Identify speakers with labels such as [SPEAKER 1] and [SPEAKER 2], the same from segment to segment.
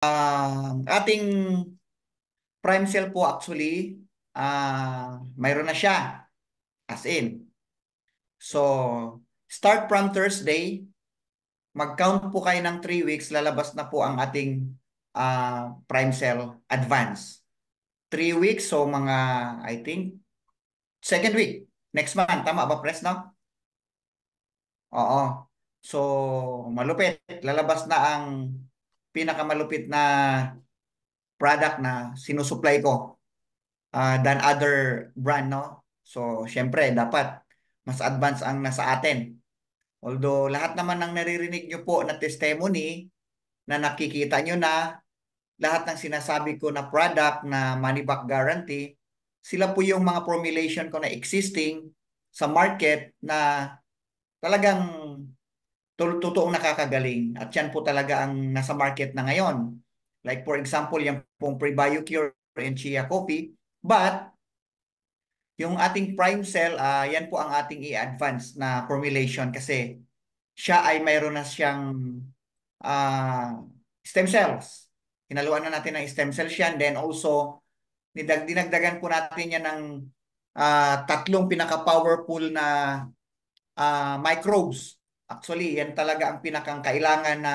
[SPEAKER 1] Ang ating prime sale po actually, mayroon na siya. As in. So, start from Thursday, mag-count po kayo ng 3 weeks, lalabas na po ang ating prime sale advance. 3 weeks, so mga, I think, second week. Next month, tama ba, Pres, no? Oo. So, malupit. Lalabas na ang pinakamalupit na product na sinusupply ko than other brand, no? So, syempre, dapat mas advance ang nasa atin. Although, lahat naman ng naririnig nyo po na testimony na nakikita nyo na lahat ng sinasabi ko na product na money back guarantee, sila po yung mga formulation ko na existing sa market na talagang totoong nakakagaling. At yan po talaga ang nasa market na ngayon. Like for example, yung pong Prebio-Cure and Chia Coffee. But yung ating prime cell, yan po ang ating i-advance na formulation kasi siya ay mayroon na siyang stem cells. Hinaluan na natin ng stem cells yan. Then also, dinagdagan po natin yan ng tatlong pinaka-powerful na microbes. Actually, yan talaga ang pinakang kailangan na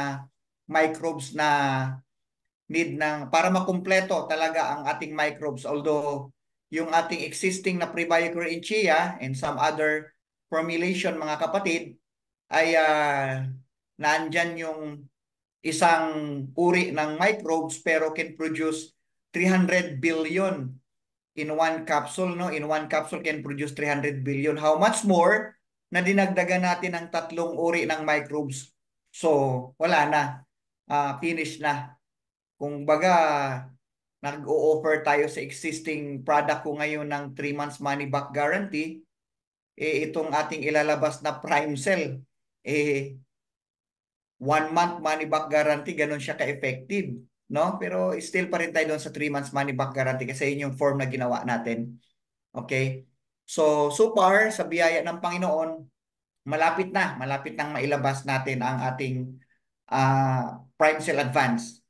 [SPEAKER 1] microbes na need ng para makumpleto talaga ang ating microbes. Although yung ating existing na Prebiocore in Chia and some other formulation mga kapatid ay nandyan yung isang uri ng microbes pero can produce 300 billion in one capsule, no? In one capsule can produce 300 billion. How much more na dinagdagan natin ng tatlong uri ng microbes? So, wala na. Finish na. Kung baga, nag-o-offer tayo sa existing product ko ngayon ng 3 months money back guarantee, itong ating ilalabas na prime cell, 1 month money back guarantee, ganun siya ka-effective. No? Pero still pa rin tayo doon sa 3 months money back guarantee kasi yun yung form na ginawa natin. Okay? So far, sa biyaya ng Panginoon, malapit nang mailabas natin ang ating prime sale advance.